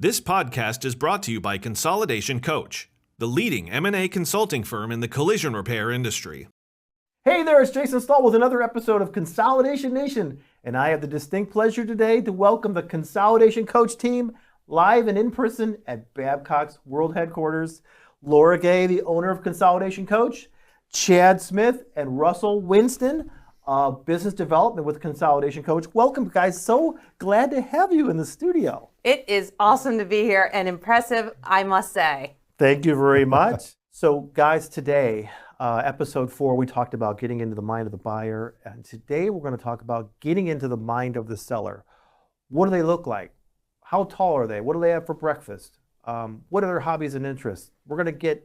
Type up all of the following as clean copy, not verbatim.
This podcast is brought to you by Consolidation Coach, the leading M&A consulting firm in the collision repair industry. Hey there, it's Jason Stahl with another episode of Consolidation Nation, and I have the distinct pleasure today to welcome the Consolidation Coach team live and in person at Babcock's World Headquarters. Laura Gay, the owner of Consolidation Coach, Chad Smith, and Russell Winston, Business Development with Consolidation Coach. Welcome, guys. So glad to have you in the studio. It is awesome to be here and impressive, I must say. Thank you very much. So, guys, today, episode 4, we talked about getting into the mind of the buyer. And today we're going to talk about getting into the mind of the seller. What do they look like? How tall are they? What do they have for breakfast? What are their hobbies and interests? We're going to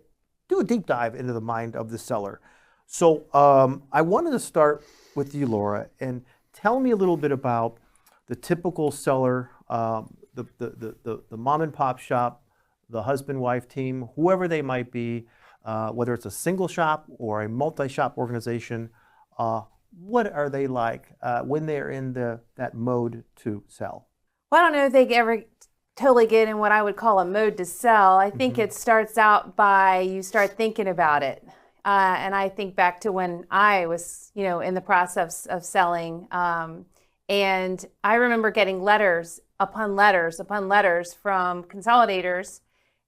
do a deep dive into the mind of the seller. So I wanted to start with you, Laura, and tell me a little bit about the typical seller, the mom and pop shop, the husband-wife team, whoever they might be, whether it's a single shop or a multi-shop organization. What are they like when they're in that mode to sell? Well, I don't know if they ever totally get in what I would call a mode to sell. I think it starts out by you start thinking about it. And I think back to when I was, in the process of selling. And I remember getting letters upon letters upon letters from consolidators.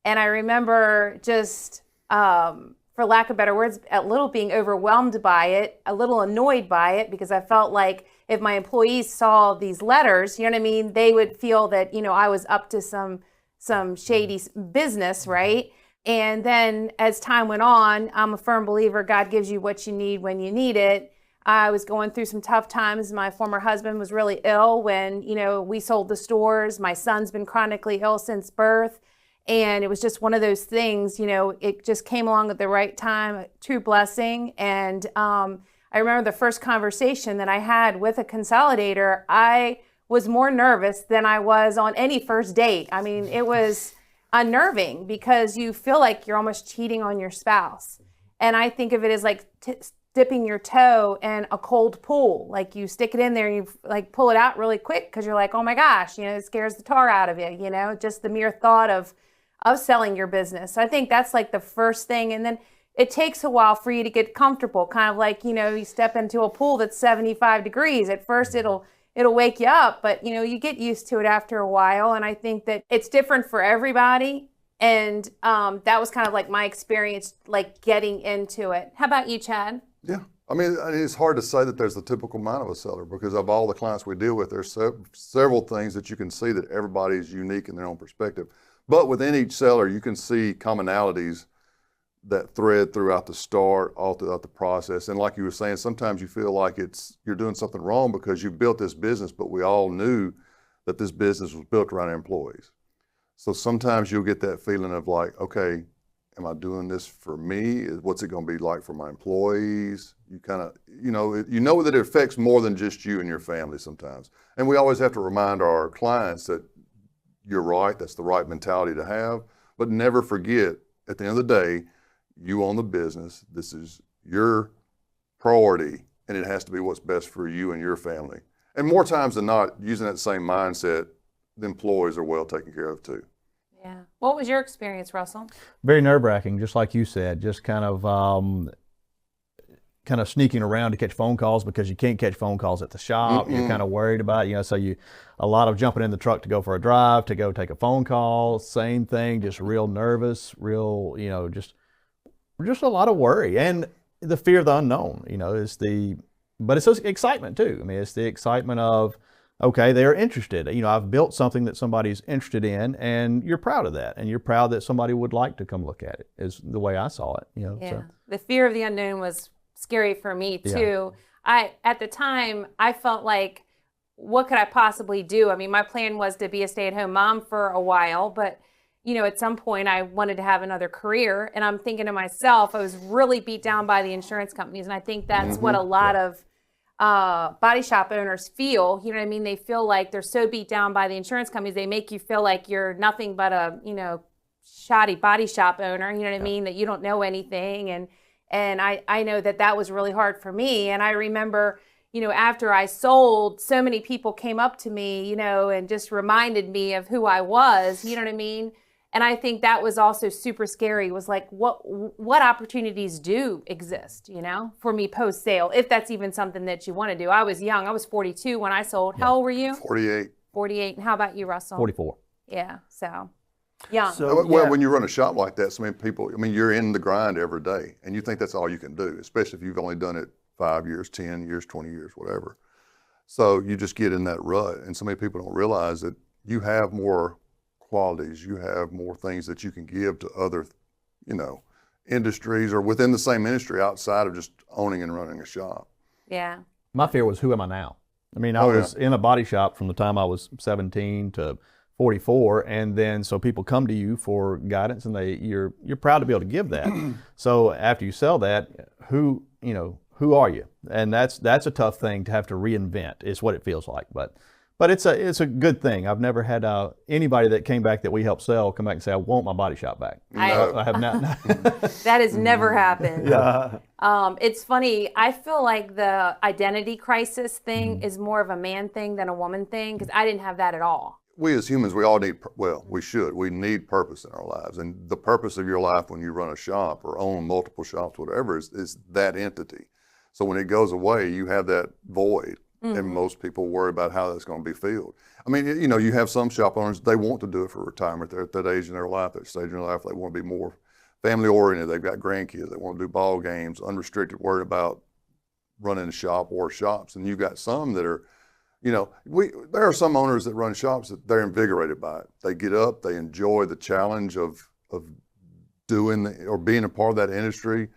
And I remember just, for lack of better words, a little being overwhelmed by it, a little annoyed by it, because I felt like if my employees saw these letters, they would feel that, I was up to some shady business, right? And then as time went on, I'm a firm believer God gives you what you need when you need it. I was going through some tough times. My former husband was really ill when, we sold the stores. My son's been chronically ill since birth. And it was just one of those things, it just came along at the right time, a true blessing. And I remember the first conversation that I had with a consolidator, I was more nervous than I was on any first date. I mean, it was unnerving because you feel like you're almost cheating on your spouse. And I think of it as like dipping your toe in a cold pool. Like you stick it in there and you like pull it out really quick because you're like, oh my gosh, it scares the tar out of you, just the mere thought of selling your business. So I think that's like the first thing. And then it takes a while for you to get comfortable, kind of like, you step into a pool that's 75 degrees. At first it'll wake you up, but you get used to it after a while. And I think that it's different for everybody. And that was kind of like my experience, like getting into it. How about you, Chad? Yeah, I mean, it's hard to say that there's the typical mind of a seller because of all the clients we deal with, there's several things that you can see that everybody is unique in their own perspective. But within each seller, you can see commonalities that thread throughout the start, all throughout the process. And like you were saying, sometimes you feel like you're doing something wrong because you built this business, but we all knew that this business was built around employees. So sometimes you'll get that feeling of like, okay, am I doing this for me? What's it going to be like for my employees? You kind of, you know that it affects more than just you and your family sometimes. And we always have to remind our clients that you're right, that's the right mentality to have, but never forget, at the end of the day, you own the business. This is your priority, and it has to be what's best for you and your family. And more times than not, using that same mindset, the employees are well taken care of too. Yeah. What was your experience, Russell? Very nerve-wracking, just like you said, just kind of sneaking around to catch phone calls because you can't catch phone calls at the shop. You're kind of worried about it, so a lot of jumping in the truck to go for a drive, to go take a phone call, same thing, just real nervous, just a lot of worry and the fear of the unknown, but it's excitement too. I mean, it's the excitement of, okay, they're interested. I've built something that somebody's interested in and you're proud of that. And you're proud that somebody would like to come look at it is the way I saw it, Yeah. So. The fear of the unknown was scary for me too. Yeah. At the time, I felt like, what could I possibly do? I mean, my plan was to be a stay-at-home mom for a while, but at some point I wanted to have another career, and I'm thinking to myself, I was really beat down by the insurance companies. And I think that's what a lot of body shop owners feel, They feel like they're so beat down by the insurance companies. They make you feel like you're nothing but a, shoddy body shop owner, that you don't know anything. And I know that was really hard for me. And I remember, after I sold, so many people came up to me, and just reminded me of who I was, you know what I mean? And I think that was also super scary, was like, what opportunities do exist, for me post sale, if that's even something that you want to do. I was young. I was 42 when I sold. How old were you? 48. 48. And how about you, Russell? 44. Yeah. So young. So, Well, yeah. when you run a shop like that, so many people, you're in the grind every day, and you think that's all you can do, especially if you've only done it 5 years, 10 years, 20 years, whatever. So you just get in that rut, and so many people don't realize that you have more qualities, you have more things that you can give to other, industries or within the same industry outside of just owning and running a shop. Yeah. My fear was, who am I now? I Oh, yeah. was in a body shop from the time I was 17 to 44, and then so people come to you for guidance, and you're proud to be able to give that. So after you sell that, who are you? And that's a tough thing to have to reinvent, is what it feels like. But it's a good thing. I've never had anybody that came back that we helped sell come back and say, I want my body shop back. I have not. That has never happened. Yeah. It's funny. I feel like the identity crisis thing is more of a man thing than a woman thing, because I didn't have that at all. We as humans, we all need, we need purpose in our lives. And the purpose of your life when you run a shop or own multiple shops, whatever, is that entity. So when it goes away, you have that void. And most people worry about how that's going to be filled. You have some shop owners, they want to do it for retirement. They're at that age in their life, that stage in their life, they want to be more family oriented. They've got grandkids, they want to do ball games, unrestricted, worried about running a shop or shops. And you've got some that are, there are some owners that run shops that they're invigorated by it. They get up, they enjoy the challenge of doing or being a part of that industry,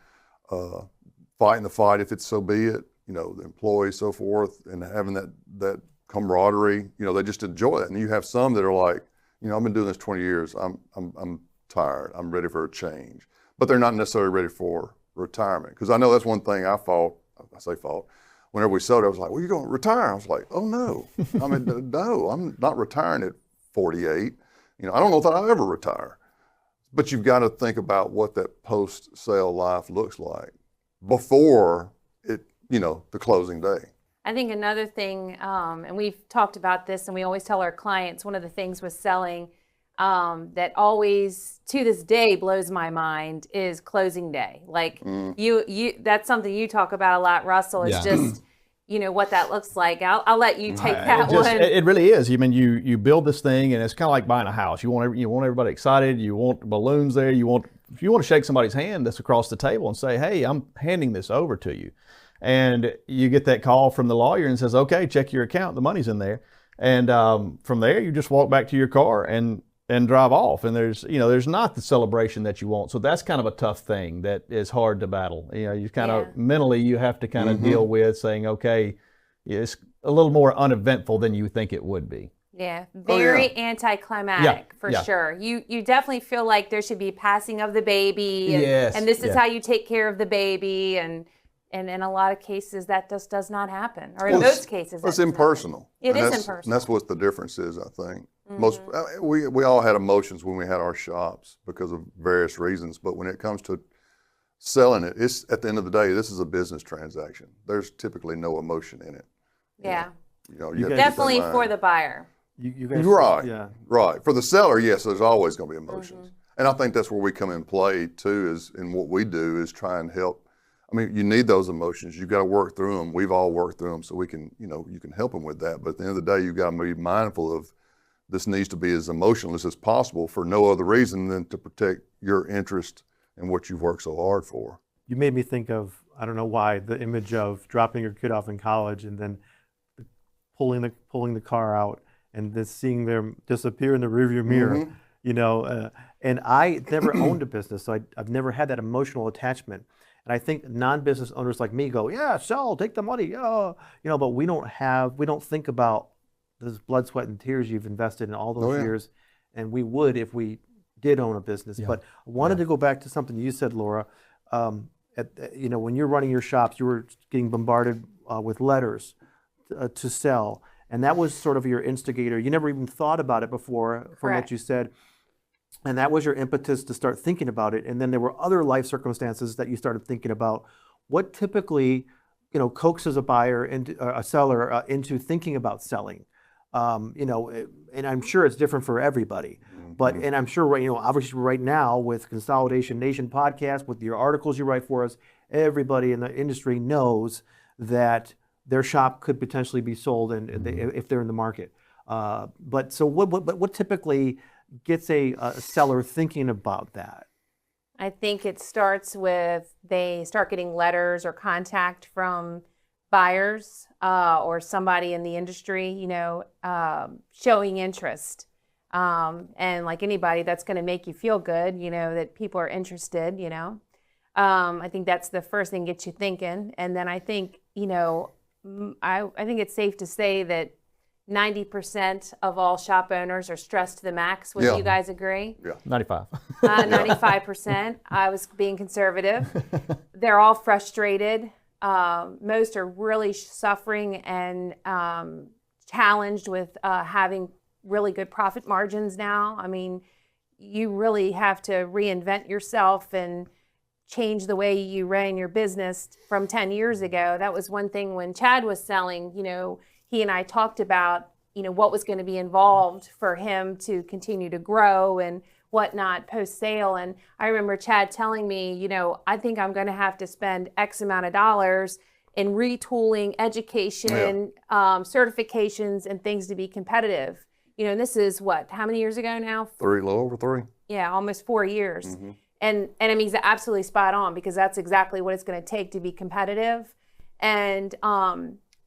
fighting the fight if it's so be it. The employees, so forth, and having that camaraderie, they just enjoy it. And you have some that are like, I've been doing this 20 years. I'm tired. I'm ready for a change. But they're not necessarily ready for retirement. Because I know that's one thing I say fought. Whenever we sold it, I was like, well, you're going to retire. I was like, oh, no. No, I'm not retiring at 48. I don't know that I'll ever retire. But you've got to think about what that post-sale life looks like before the closing day. I think another thing, and we've talked about this, and we always tell our clients, one of the things with selling that always to this day blows my mind is closing day. Like you that's something you talk about a lot, Russell, is just what that looks like. I'll let you take that one. It really is. You build this thing, and it's kind of like buying a house. You want everybody excited. You want balloons there. If you want to shake somebody's hand that's across the table and say, hey, I'm handing this over to you. And you get that call from the lawyer and says, okay, check your account, the money's in there. And from there, you just walk back to your car and drive off. And there's not the celebration that you want. So that's kind of a tough thing that is hard to battle. You kind of mentally, you have to kind of deal with saying, okay, it's a little more uneventful than you think it would be. Yeah, very anticlimactic for sure. You definitely feel like there should be passing of the baby, and this is how you take care of the baby, and in a lot of cases that just does not happen, or in most cases it's impersonal. It is impersonal. And that's what the difference is, I think. We all had emotions when we had our shops because of various reasons, but when it comes to selling it, it's at the end of the day, this is a business transaction. There's typically no emotion in it. Yeah, you have to keep that definitely in mind. for the buyer. You guys, Right. For the seller, yes, there's always going to be emotions. And I think that's where we come in play too, is in what we do is try and help. You need those emotions. You've got to work through them. We've all worked through them, so we can, you can help them with that. But at the end of the day, you've got to be mindful of this needs to be as emotionless as possible for no other reason than to protect your interest in what you've worked so hard for. You made me think of, I don't know why, the image of dropping your kid off in college and then pulling the car out and then seeing them disappear in the rearview mirror, and I never owned a business, so I've never had that emotional attachment. And I think non-business owners like me go, yeah, sell, take the money, but we don't think about this blood, sweat, and tears you've invested in all those years, and we would if we did own a business. But I wanted to go back to something you said, Laura. When you're running your shops, you were getting bombarded with letters to sell. And that was sort of your instigator. You never even thought about it before, from what you said. And that was your impetus to start thinking about it. And then there were other life circumstances that you started thinking about. What typically coaxes a buyer into a seller into thinking about selling. And I'm sure it's different for everybody. But and I'm sure obviously right now with Consolidation Nation podcast, with your articles you write for us, everybody in the industry knows that their shop could potentially be sold, and if they're in the market. But so what typically gets a seller thinking about that? I think it starts with they start getting letters or contact from buyers or somebody in the industry, showing interest. And like anybody, that's going to make you feel good, that people are interested, I think that's the first thing gets you thinking. And then I think, I think it's safe to say that 90% of all shop owners are stressed to the max. Would Yeah. you guys agree? 95. 95%. I was being conservative. They're all frustrated. Most are really suffering and challenged with having really good profit margins now. I mean, you really have to reinvent yourself and change the way you ran your business from 10 years ago. That was one thing when Chad was selling, he and I talked about, what was going to be involved for him to continue to grow and whatnot post sale. And I remember Chad telling me, I think I'm going to have to spend X amount of dollars in retooling, education, certifications, and things to be competitive. And this is how many years ago now? A little over 3. Yeah, almost 4 years. And I mean, he's absolutely spot on, because that's exactly what it's going to take to be competitive. And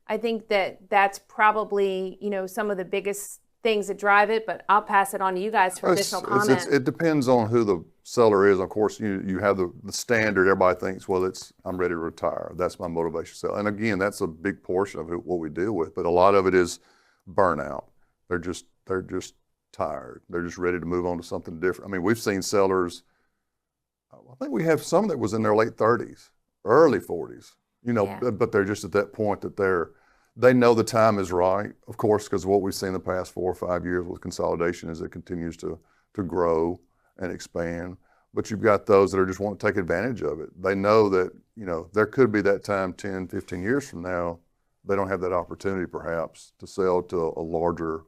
I think that's probably, some of the biggest things that drive it, but I'll pass it on to you guys for additional comment. It depends on who the seller is. Of course, you have the standard. Everybody thinks, well, I'm ready to retire. That's my motivation to sell. And again, that's a big portion of what we deal with. But a lot of it is burnout. They're just tired. They're just ready to move on to something different. I mean, we've seen sellers. I think we have some that was in their late 30s, early 40s. But they're just at that point that they know the time is right, of course, because what we've seen the past 4 or 5 years with consolidation is it continues to grow and expand. But you've got those that are just want to take advantage of it. They know that, there could be that time 10, 15 years from now, they don't have that opportunity perhaps to sell to a larger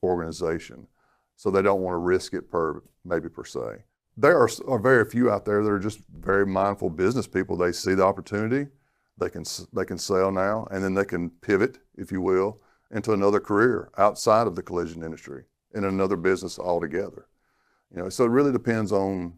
organization. So they don't want to risk it per se. There are very few out there that are just very mindful business people. They see the opportunity. They can sell now, and then they can pivot, if you will, into another career outside of the collision industry in another business altogether. So it really depends on,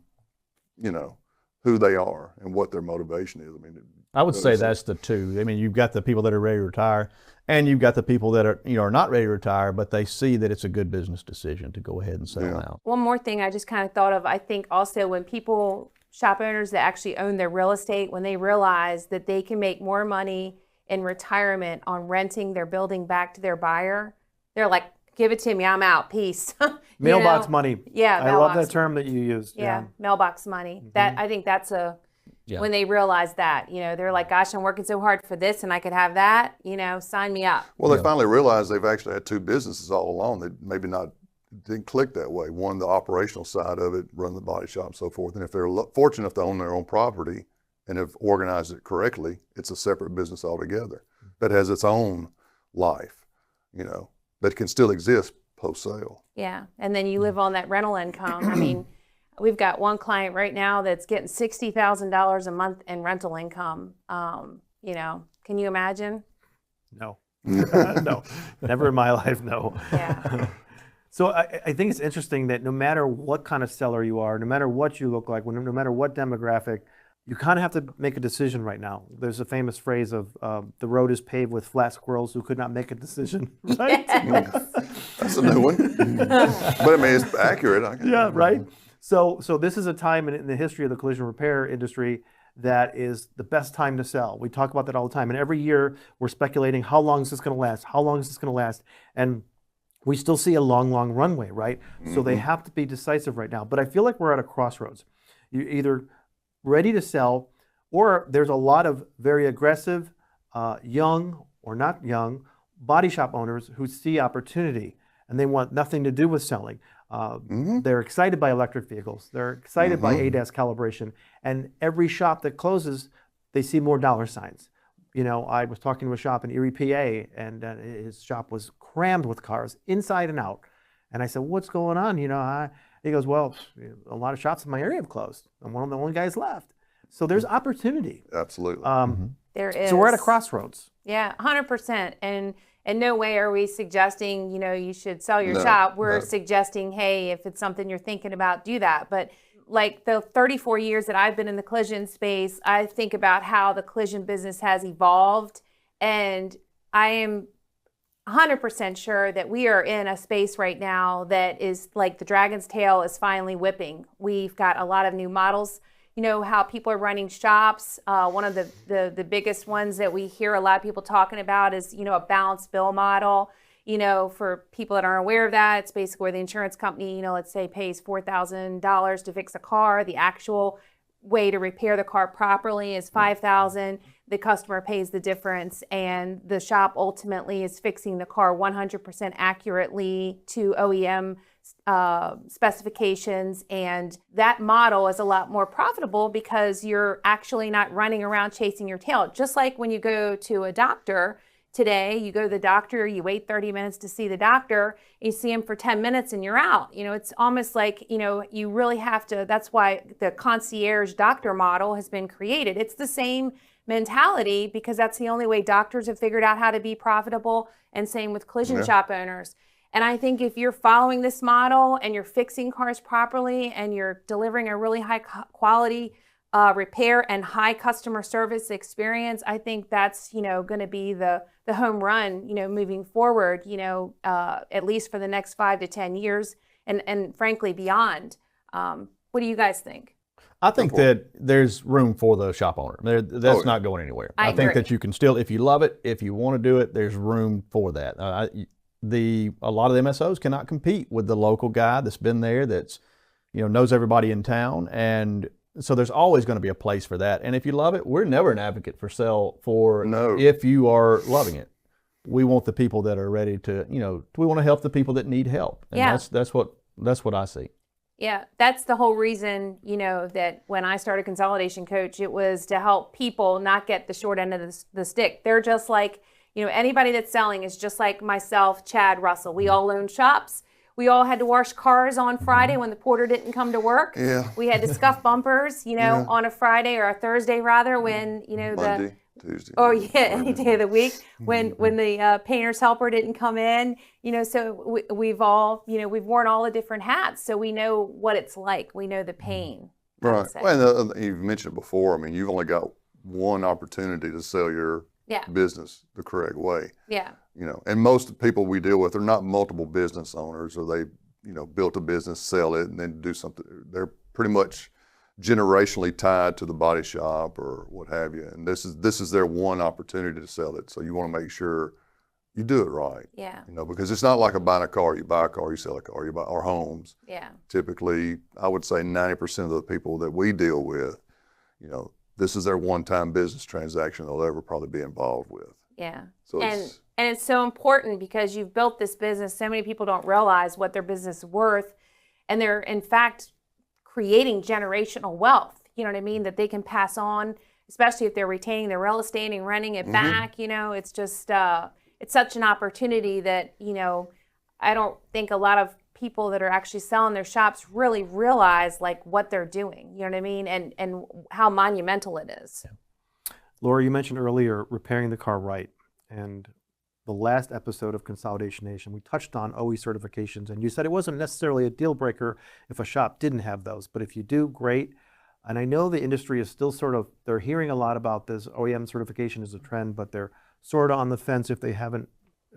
who they are and what their motivation is. I mean, I would say that's the two. I mean, you've got the people that are ready to retire, and you've got the people that are not ready to retire, but they see that it's a good business decision to go ahead and sell now. One more thing I just kind of thought of, I think also when shop owners that actually own their real estate, when they realize that they can make more money in retirement on renting their building back to their buyer, they're like, give it to me, I'm out, peace. Mailbox money. Yeah, I love that term that you used. Yeah, mailbox money. I think that's when they realize that, they're like, gosh, I'm working so hard for this and I could have that, sign me up. Well, they finally realized they've actually had 2 businesses all along. They maybe didn't click that way. One, the operational side of it, run the body shop and so forth. And if they're fortunate enough to own their own property and have organized it correctly, it's a separate business altogether that has its own life, that can still exist post-sale. Yeah, and then you live on that rental income. I mean, we've got one client right now that's getting $60,000 a month in rental income. Can you imagine? No. No, never in my life, no. Yeah. So I think it's interesting that no matter what kind of seller you are, no matter what you look like, no matter what demographic, you kind of have to make a decision right now. There's a famous phrase of the road is paved with flat squirrels who could not make a decision. Right? Yes. That's a new one. But I mean, it's accurate. Yeah, right. So this is a time in the history of the collision repair industry that is the best time to sell. We talk about that all the time. And every year we're speculating, how long is this going to last? How long is this going to last? And we still see a long, long runway, right? So they have to be decisive right now. But I feel like we're at a crossroads. You're either ready to sell, or there's a lot of very aggressive, young or not young, body shop owners who see opportunity and they want nothing to do with selling. They're excited by electric vehicles. They're excited by ADAS calibration. And every shop that closes, they see more dollar signs. You know, I was talking to a shop in Erie, PA, and his shop was crammed with cars inside and out. And I said, "What's going on?" You know, he goes, "Well, a lot of shops in my area have closed. I'm one of the only guys left." So there's opportunity. Absolutely. There is. So we're at a crossroads. Yeah, 100%. And in no way are we suggesting, you know, you should sell your No, shop. We're no. suggesting, hey, if it's something you're thinking about, do that. But like the 34 years that I've been in the collision space, I think about how the collision business has evolved. And I am 100% sure that we are in a space right now that is like the dragon's tail is finally whipping. We've got a lot of new models. You know how people are running shops. One of the biggest ones that we hear a lot of people talking about is, you know, a balanced bill model. You know, for people that aren't aware of that, it's basically where the insurance company, you know, let's say pays $4,000 to fix a car. The actual way to repair the car properly is $5,000. The customer pays the difference, and the shop ultimately is fixing the car 100% accurately to OEM specifications. And that model is a lot more profitable because you're actually not running around chasing your tail. Just like when you go to a doctor today, you go to the doctor, you wait 30 minutes to see the doctor, you see him for 10 minutes and you're out. You know, it's almost like, you know, you really have to, that's why the concierge doctor model has been created. It's the same mentality because that's the only way doctors have figured out how to be profitable, and same with collision shop owners. And I think if you're following this model and you're fixing cars properly and you're delivering a really high quality repair and high customer service experience, I think that's, you know, going to be the home run, you know, moving forward, you know, at least for the next 5 to 10 years and frankly beyond. What do you guys think? I think that there's room for the shop owner. That's not going anywhere. I think agree. that you can still, if you love it, if you want to do it, there's room for that. A lot of the MSOs cannot compete with the local guy that's been there, that's, you know, knows everybody in town, and so there's always going to be a place for that. And if you love it, we're never an advocate for sell for if you are loving it. We want the people that are ready to, you know, we want to help the people that need help. And that's what I see. Yeah, that's the whole reason, you know, that when I started Consolidation Coach, it was to help people not get the short end of the stick. They're just like, you know, anybody that's selling is just like myself, Chad, Russell. We all own shops. We all had to wash cars on Friday when the porter didn't come to work. Yeah. We had to scuff bumpers, you know, on a Friday or a Thursday rather, when, you know, Monday, Tuesday. Oh yeah, any day of the week when the painter's helper didn't come in, you know. So we've all, you know, we've worn all the different hats, so we know what it's like. We know the pain. Right. Well, and you've mentioned it before. I mean, you've only got one opportunity to sell your business the correct way. Yeah. You know, and most of the people we deal with are not multiple business owners, or they, you know, built a business, sell it, and then do something. They're pretty much generationally tied to the body shop or what have you, and this is their one opportunity to sell it. So you want to make sure you do it right. Yeah. You know, because it's not like buying a car. You buy a car, you sell a car. You buy or homes. Yeah. Typically, I would say 90% of the people that we deal with, you know, this is their one-time business transaction they'll ever probably be involved with. Yeah. So and it's so important because you've built this business. So many people don't realize what their business is worth, and they're in fact creating generational wealth, you know what I mean, that they can pass on, especially if they're retaining their real estate and renting it back. You know, it's just, it's such an opportunity that, you know, I don't think a lot of people that are actually selling their shops really realize like what they're doing, you know what I mean, and how monumental it is. Laura, you mentioned earlier repairing the car right, and the last episode of Consolidation Nation, we touched on OE certifications, and you said it wasn't necessarily a deal breaker if a shop didn't have those, but if you do, great. And I know the industry is still sort of, they're hearing a lot about this. OEM certification is a trend, but they're sort of on the fence if they haven't,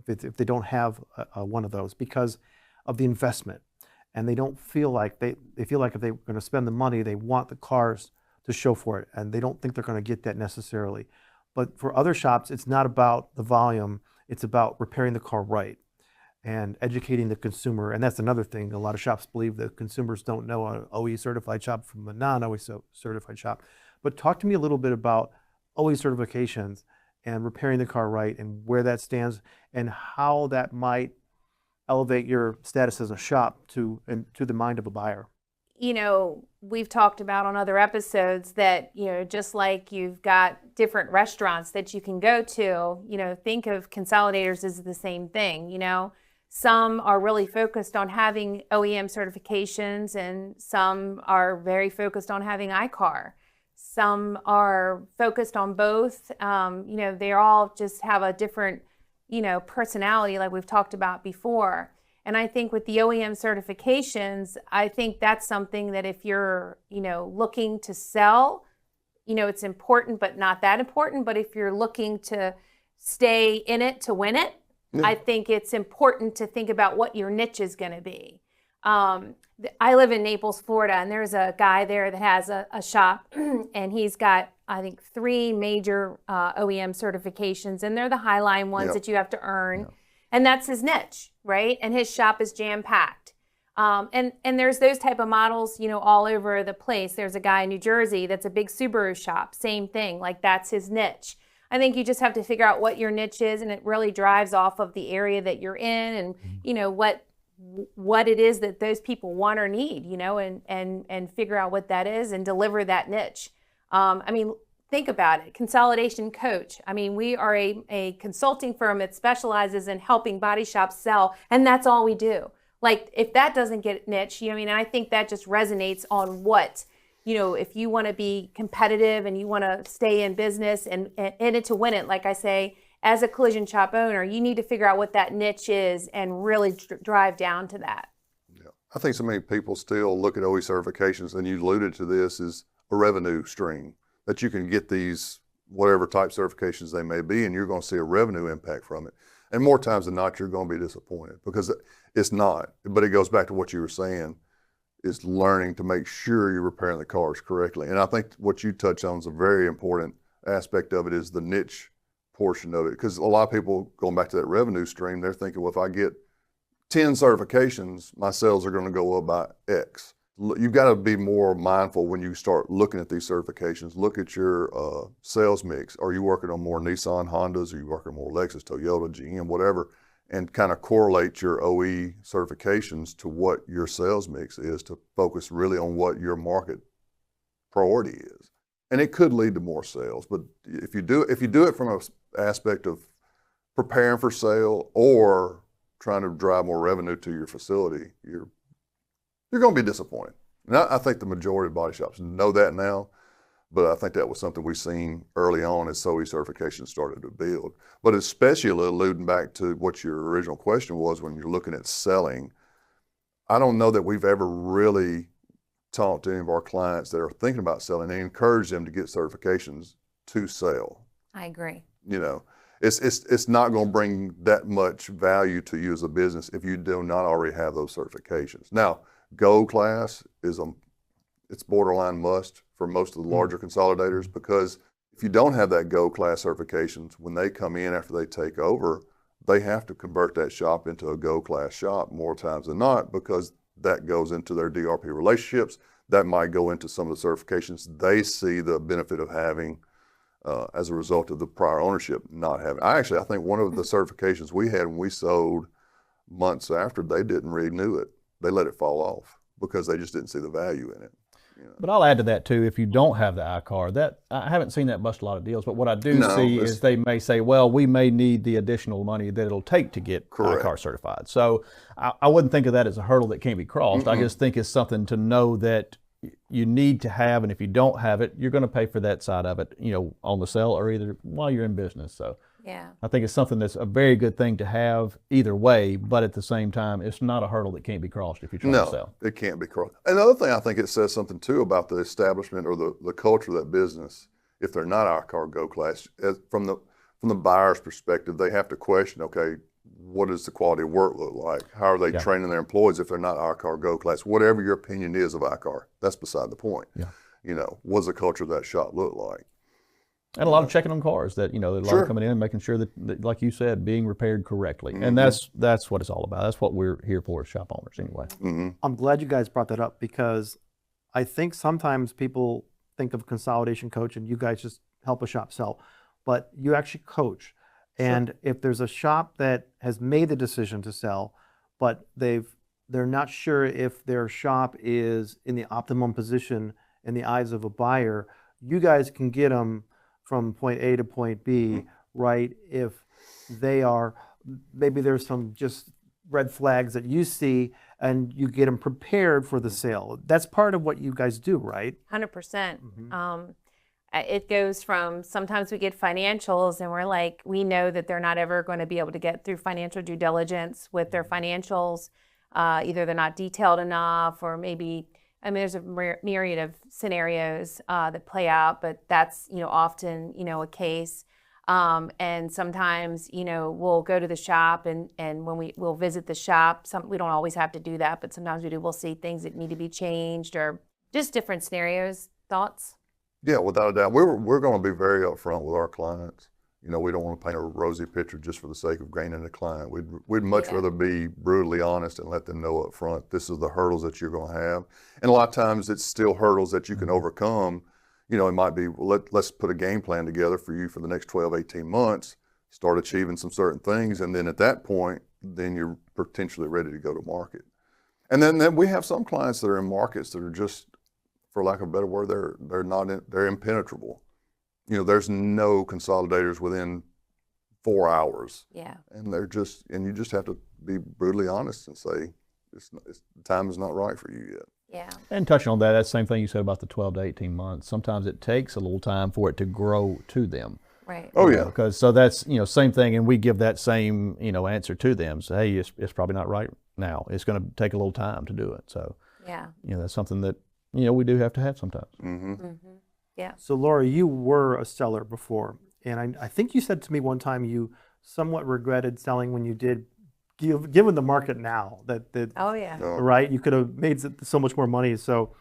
if they don't have one of those because of the investment. And they don't feel like, they feel like if they're going to spend the money, they want the cars to show for it, and they don't think they're going to get that necessarily. But for other shops, it's not about the volume. It's about repairing the car right and educating the consumer. And that's another thing. A lot of shops believe that consumers don't know an OE certified shop from a non-OE certified shop. But talk to me a little bit about OE certifications and repairing the car right and where that stands and how that might elevate your status as a shop to the mind of a buyer. you know, we've talked about on other episodes that, you know, just like you've got different restaurants that you can go to, you know, think of consolidators as the same thing, you know. Some are really focused on having OEM certifications, and some are very focused on having iCar. Some are focused on both. You know, they all just have a different, you know, personality like we've talked about before. And I think with the OEM certifications, I think that's something that if you're, you know, looking to sell, you know, it's important, but not that important. But if you're looking to stay in it to win it, I think it's important to think about what your niche is going to be. I live in Naples, Florida, and there's a guy there that has a shop, and he's got, I think, 3 major OEM certifications, and they're the Highline ones that you have to earn. And that's his niche, right? And his shop is jam-packed. And there's those type of models, you know, all over the place. There's a guy in New Jersey that's a big Subaru shop, same thing, like that's his niche. I think you just have to figure out what your niche is, and it really drives off of the area that you're in, and you know what it is that those people want or need, you know, and figure out what that is and deliver that niche. I mean, think about it. Consolidation Coach. I mean, we are a consulting firm that specializes in helping body shops sell, and that's all we do. Like, if that doesn't get niche, you know, I mean, I think that just resonates on what, you know, if you want to be competitive and you want to stay in business and in it to win it, like I say, as a collision shop owner, you need to figure out what that niche is and really drive down to that. Yeah. I think so many people still look at OE certifications, and you alluded to this, as a revenue stream, that you can get these whatever type certifications they may be, and you're going to see a revenue impact from it. And more times than not, you're going to be disappointed, because it's not. But it goes back to what you were saying, is learning to make sure you're repairing the cars correctly. And I think what you touched on is a very important aspect of it, is the niche portion of it. Because a lot of people, going back to that revenue stream, they're thinking, well, if I get 10 certifications, my sales are going to go up by X. You've got to be more mindful when you start looking at these certifications. Look at your sales mix. Are you working on more Nissan, Hondas? Are you working more Lexus, Toyota, GM, whatever? And kind of correlate your OE certifications to what your sales mix is, to focus really on what your market priority is. And it could lead to more sales, but if you do it from an aspect of preparing for sale or trying to drive more revenue to your facility, you're going to be disappointed. And I think the majority of body shops know that now, but I think that was something we seen early on as OE certification started to build. But especially alluding back to what your original question was, when you're looking at selling, I don't know that we've ever really talked to any of our clients that are thinking about selling and encourage them to get certifications to sell. I agree. You know, it's not going to bring that much value to you as a business if you do not already have those certifications. Now, Gold Class it's borderline must for most of the larger consolidators, because if you don't have that Gold Class certifications, when they come in after they take over, they have to convert that shop into a Gold Class shop more times than not, because that goes into their DRP relationships. That might go into some of the certifications they see the benefit of having as a result of the prior ownership not having. I think one of the certifications we had when we sold months after, they didn't renew it. They let it fall off because they just didn't see the value in it. You know? But I'll add to that too, if you don't have the iCar, that I haven't seen that bust a lot of deals, but what I do see is they may say, well, we may need the additional money that it'll take to get iCar certified. So I wouldn't think of that as a hurdle that can't be crossed. I just think it's something to know that you need to have, and if you don't have it, you're going to pay for that side of it, you know, on the sell or either while you're in business. So yeah, I think it's something that's a very good thing to have either way, but at the same time, it's not a hurdle that can't be crossed if you're trying to sell. No, it can't be crossed. Another thing, I think it says something too about the establishment or the culture of that business. If they're not iCar Gold Class, from the buyer's perspective, they have to question, okay, what does the quality of work look like? How are they training their employees if they're not iCar Gold Class? Whatever your opinion is of iCar, that's beside the point. Yeah. You know, what does the culture of that shop look like? And a lot of checking on cars that, you know, a lot of coming in and making sure that, like you said, being repaired correctly. And that's what it's all about. That's what we're here for as shop owners anyway. I'm glad you guys brought that up, because I think sometimes people think of Consolidation Coach and you guys just help a shop sell, but you actually coach. And if there's a shop that has made the decision to sell, but they've they're not sure if their shop is in the optimum position in the eyes of a buyer, you guys can get them from point A to point B, right? If they are, maybe there's some just red flags that you see and you get them prepared for the sale. That's part of what you guys do, right? 100%. It goes from sometimes we get financials and we're like, we know that they're not ever going to be able to get through financial due diligence with their financials. Either they're not detailed enough, or maybe, I mean, there's a myriad of scenarios that play out, but that's, often, a case. And sometimes, we'll go to the shop and when we'll visit the shop, we don't always have to do that, but sometimes we do, we'll see things that need to be changed or just different scenarios. Thoughts? Yeah, without a doubt. We're going to be very upfront with our clients. We don't want to paint a rosy picture just for the sake of gaining a client. We'd much rather be brutally honest and let them know up front, this is the hurdles that you're going to have. And a lot of times it's still hurdles that you can overcome. It might be, well, let's put a game plan together for you for the next 12, 18 months, start achieving some certain things, and then at that point, then you're potentially ready to go to market. And then we have some clients that are in markets that are just, for lack of a better word, they're impenetrable. There's no consolidators within 4 hours. Yeah. And you just have to be brutally honest and say, the time is not right for you yet. Yeah. And touching on that, that's the same thing you said about the 12 to 18 months. Sometimes it takes a little time for it to grow to them. Right. Oh, yeah. Because so that's, same thing, and we give that same, answer to them. So, hey, it's probably not right now. It's going to take a little time to do it. So, Yeah. That's something that, we do have to have sometimes. Yeah. So Laura, you were a seller before, and I think you said to me one time you somewhat regretted selling when you did, given the market now, that Oh, yeah. right, you could have made so much more money. So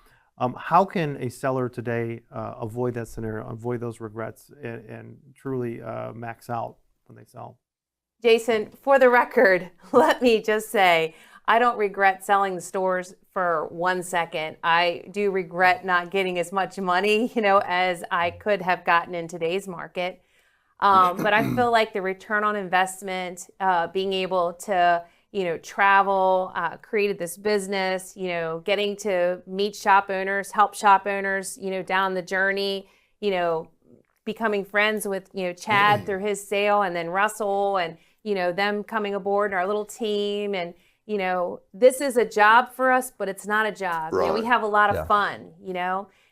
how can a seller today avoid that scenario, avoid those regrets, and truly max out when they sell? Jason, for the record, let me just say, I don't regret selling the stores for 1 second. I do regret not getting as much money, as I could have gotten in today's market. But I feel like the return on investment, being able to, travel, created this business, getting to meet shop owners, help shop owners, down the journey, becoming friends with, Chad through his sale, and then Russell, and, them coming aboard, our little team. And, this is a job for us, but it's not a job. Right. We have a lot of fun,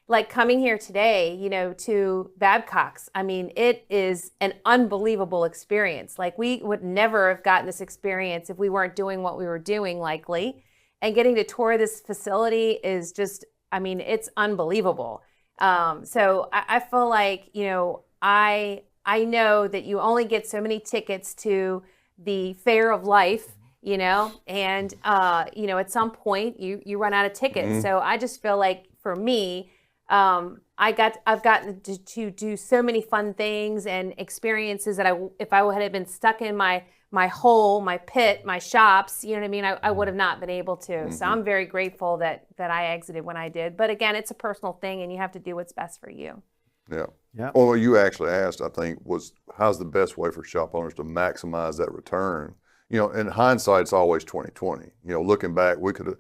like coming here today, to Babcock's. I mean, it is an unbelievable experience. Like, we would never have gotten this experience if we weren't doing what we were doing, likely. And getting to tour this facility is just, I mean, it's unbelievable. So I feel like, I know that you only get so many tickets to the fair of life, and, at some point you run out of tickets. So I just feel like, for me, I've gotten to do so many fun things and experiences that if I had been stuck in my hole, my pit, my shops, I would have not been able to. So I'm very grateful that I exited when I did. But again, it's a personal thing, and you have to do what's best for you. Yeah. Yeah. Well, what you actually asked, I think, was how's the best way for shop owners to maximize that return? In hindsight, it's always 20/20. Looking back, we could have,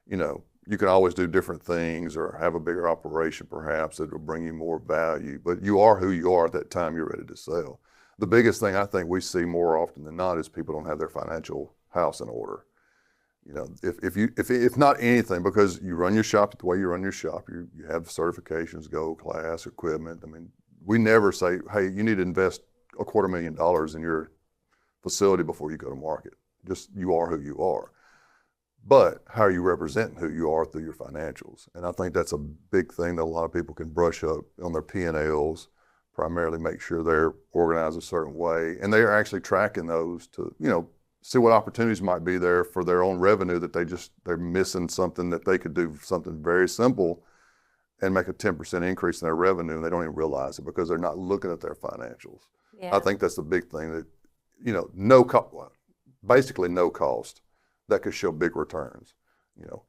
you can always do different things or have a bigger operation perhaps that will bring you more value. But you are who you are at that time you're ready to sell. The biggest thing I think we see more often than not is people don't have their financial house in order. If not anything, because you run your shop the way you run your shop, you have certifications, gold class, equipment. I mean, we never say, hey, you need to invest $250,000 in your facility before you go to market. Just, you are who you are. But how are you representing who you are through your financials? And I think that's a big thing that a lot of people can brush up on their P&Ls, primarily make sure they're organized a certain way. And they are actually tracking those to, see what opportunities might be there for their own revenue, that they're missing something, that they could do something very simple and make a 10% increase in their revenue, and they don't even realize it because they're not looking at their financials. Yeah. I think that's the big thing, that, basically no cost, that could show big returns,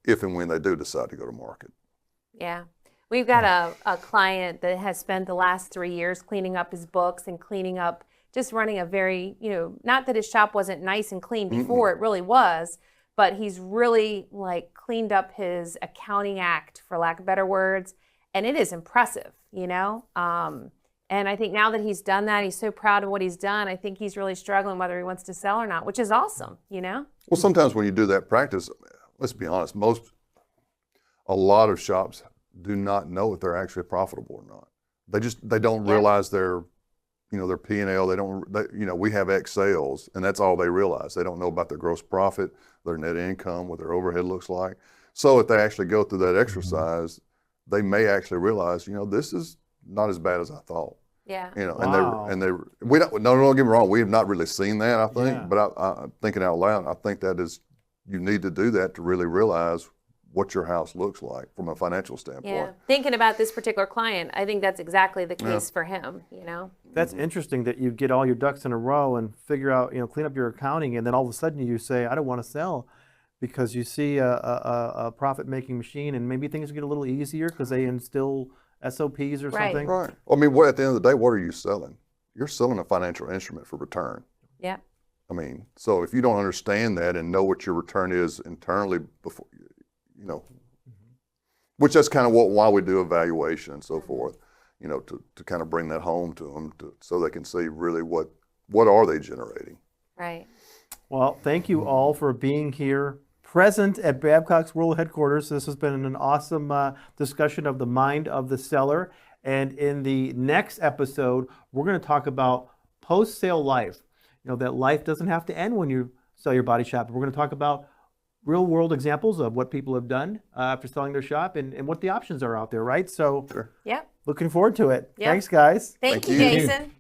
if and when they do decide to go to market. Yeah. We've got a client that has spent the last 3 years cleaning up his books and cleaning up, just running a very, not that his shop wasn't nice and clean before, it really was, but he's really like cleaned up his accounting act, for lack of better words, and it is impressive, you know. And I think now that he's done that, he's so proud of what he's done. I think he's really struggling whether he wants to sell or not, which is awesome, you know. Well, sometimes when you do that practice, let's be honest, a lot of shops do not know if they're actually profitable or not. They don't realize their P&L. We have X sales, and that's all they realize. They don't know about their gross profit, their net income, what their overhead looks like. So if they actually go through that exercise, they may actually realize, this is not as bad as I thought. Yeah. Wow. We don't get me wrong, we have not really seen that, I think, Yeah. but I'm thinking out loud, I think you need to do that to really realize what your house looks like from a financial standpoint. Yeah. Thinking about this particular client, I think that's exactly the case for him, you know. That's interesting that you get all your ducks in a row and figure out, clean up your accounting, and then all of a sudden you say, I don't want to sell, because you see a profit-making machine, and maybe things get a little easier because they instill SOPs or Right. something. Right. I mean, at the end of the day, what are you selling? You're selling a financial instrument for return. Yeah. I mean, so if you don't understand that and know what your return is internally before, which that's kind of why we do evaluation and so forth, to kind of bring that home to them so they can see really what are they generating. Right. Well, thank you all for being here, present at Babcock's World Headquarters. This has been an awesome discussion of the mind of the seller. And in the next episode, we're going to talk about post-sale life. That life doesn't have to end when you sell your body shop. We're going to talk about real-world examples of what people have done after selling their shop and what the options are out there, right? So, Yep. looking forward to it. Yep. Thanks, guys. Thank Thank you, you. Jason.